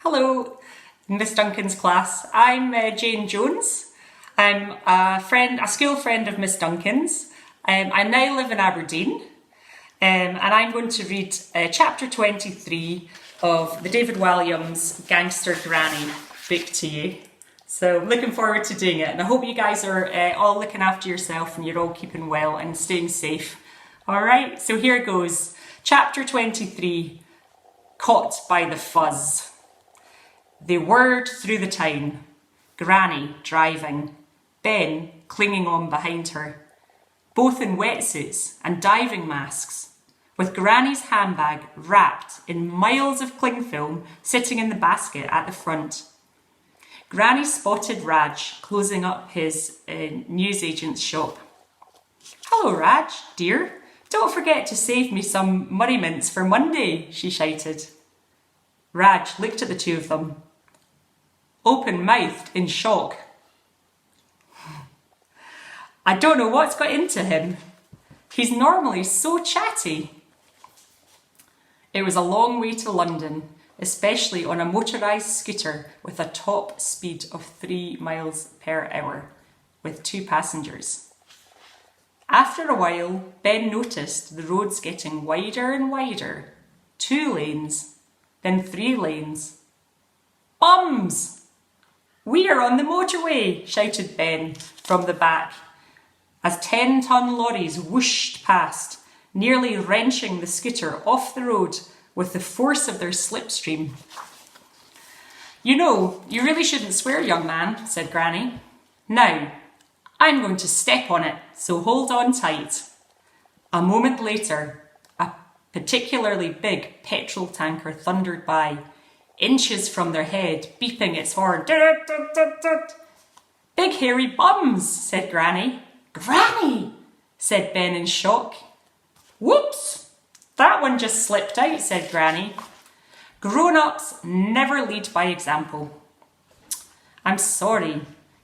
Hello, Miss Duncan's class. I'm Jane Jones. I'm a school friend of Miss Duncan's. I now live in Aberdeen, and I'm going to read chapter 23 of the David Walliams Gangsta Granny book to you. So I'm looking forward to doing it, and I hope you guys are all looking after yourself and you're all keeping well and staying safe. Alright, so here goes. Chapter 23, Caught by the Fuzz. They whirred through the town, Granny driving, Ben clinging on behind her, both in wetsuits and diving masks, with Granny's handbag wrapped in miles of cling film sitting in the basket at the front. Granny spotted Raj closing up his newsagent's shop. "Hello, Raj, dear. Don't forget to save me some Murray mints for Monday," she shouted. Raj looked at the two of them, open-mouthed in shock. "I don't know what's got into him. He's normally so chatty." It was a long way to London, especially on a motorised scooter with a top speed of 3 miles per hour, with 2 passengers. After a while, Ben noticed the roads getting wider and wider. 2 lanes, then 3 lanes. "Bums! We are on the motorway," shouted Ben from the back, as 10-ton lorries whooshed past, nearly wrenching the scooter off the road with the force of their slipstream. "You know, you really shouldn't swear, young man," said Granny. "Now, I'm going to step on it, so hold on tight." A moment later, a particularly big petrol tanker thundered by, inches from their head, beeping its horn. "Big hairy bums," said Granny. "Granny!" said Ben in shock. "Whoops! That one just slipped out," said Granny. "Grown-ups never lead by example." "I'm sorry,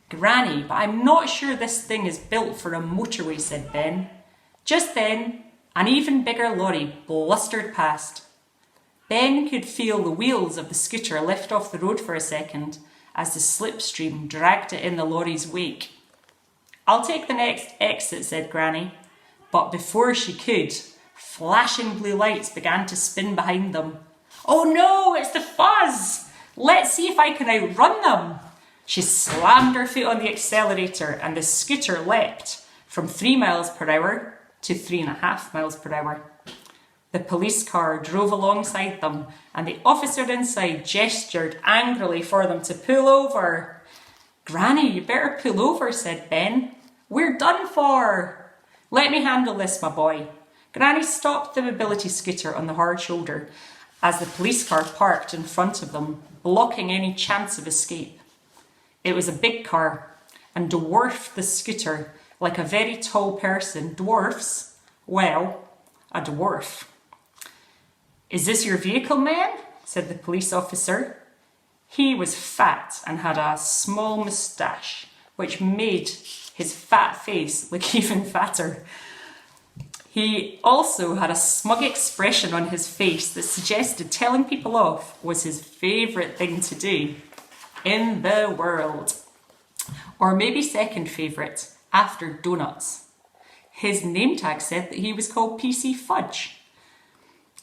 Granny, but I'm not sure this thing is built for a motorway," said Ben. Just then, an even bigger lorry blustered past. Ben could feel the wheels of the scooter lift off the road for a second as the slipstream dragged it in the lorry's wake. "I'll take the next exit," said Granny. But before she could, flashing blue lights began to spin behind them. "Oh no, it's the fuzz! Let's see if I can outrun them." She slammed her foot on the accelerator and the scooter leapt from 3 miles per hour to 3.5 miles per hour. The police car drove alongside them and the officer inside gestured angrily for them to pull over. "Granny, you better pull over," said Ben. "We're done for." "Let me handle this, my boy." Granny stopped the mobility scooter on the hard shoulder as the police car parked in front of them, blocking any chance of escape. It was a big car and dwarfed the scooter like a very tall person dwarfs, well, a dwarf. "Is this your vehicle, man?" said the police officer. He was fat and had a small moustache, which made his fat face look even fatter. He also had a smug expression on his face that suggested telling people off was his favourite thing to do in the world. Or maybe second favourite, after donuts. His name tag said that he was called PC Fudge.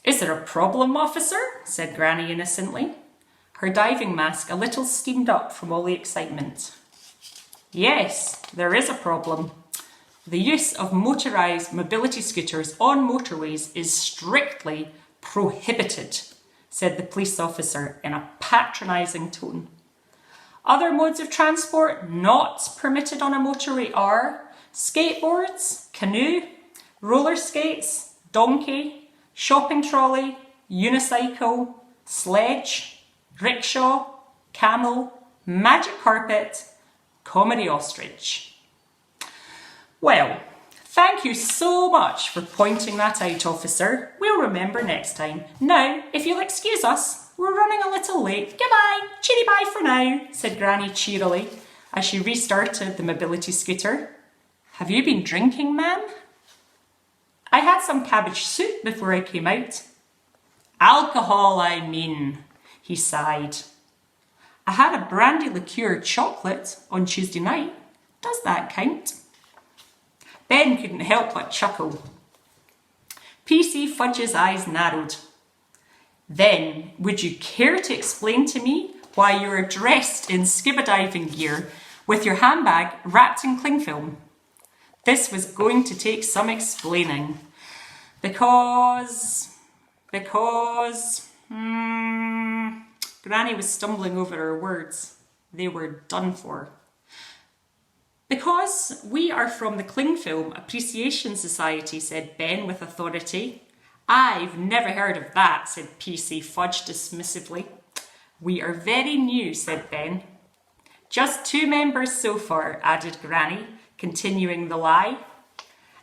"Is there a problem, officer?" said Granny innocently, her diving mask a little steamed up from all the excitement. "Yes, there is a problem. The use of motorised mobility scooters on motorways is strictly prohibited," said the police officer in a patronising tone. "Other modes of transport not permitted on a motorway are skateboards, canoe, roller skates, donkey, shopping trolley, unicycle, sledge, rickshaw, camel, magic carpet, comedy ostrich." "Well, thank you so much for pointing that out, officer. We'll remember next time. Now, if you'll excuse us, we're running a little late. Goodbye, cheery bye for now," said Granny cheerily as she restarted the mobility scooter. "Have you been drinking, ma'am?" "I had some cabbage soup before I came out." "Alcohol, I mean," he sighed. I had a brandy liqueur chocolate on Tuesday night. Does that count? Ben couldn't help but chuckle. PC Fudge's eyes narrowed. Then, would you care to explain to me why you are dressed in scuba diving gear with your handbag wrapped in cling film? This was going to take some explaining. Because... Granny was stumbling over her words. They were done for. Because we are from the Cling Film Appreciation Society, said Ben with authority. I've never heard of that, said PC Fudge dismissively. We are very new, said Ben. Just 2 members so far, added Granny, continuing the lie.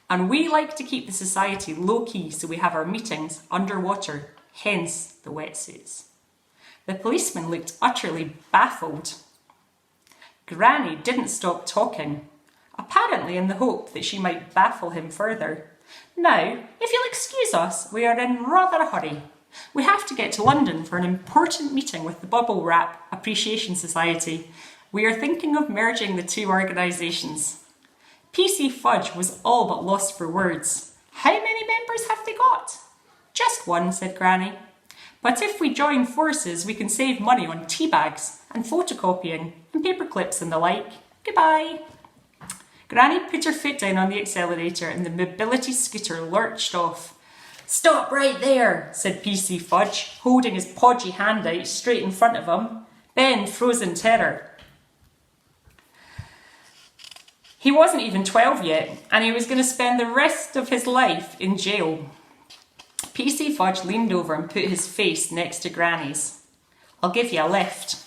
And we like to keep the society low-key, so we have our meetings underwater, hence the wetsuits. The policeman looked utterly baffled. Granny didn't stop talking, apparently in the hope that she might baffle him further. Now, if you'll excuse us, we are in rather a hurry. We have to get to London for an important meeting with the Bubble Wrap Appreciation Society. We are thinking of merging the 2 organisations. PC Fudge was all but lost for words. How many members have they got? Just 1, said Granny. But if we join forces, we can save money on tea bags and photocopying and paper clips and the like. Goodbye. Granny put her foot down on the accelerator and the mobility scooter lurched off. Stop right there, said PC Fudge, holding his podgy hand out straight in front of him. Ben froze in terror. He wasn't even 12 yet, and he was going to spend the rest of his life in jail. PC Fudge leaned over and put his face next to Granny's. I'll give you a lift.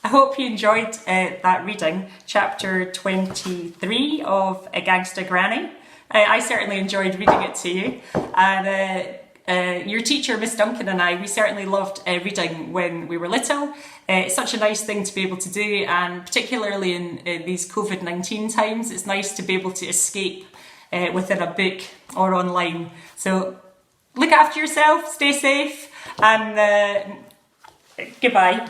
I hope you enjoyed that reading, chapter 23 of Gangsta Granny. I certainly enjoyed reading it to you. And your teacher, Miss Duncan, and I, we certainly loved reading when we were little. It's such a nice thing to be able to do, and particularly in these COVID-19 times, it's nice to be able to escape within a book or online. So look after yourself, stay safe, and goodbye.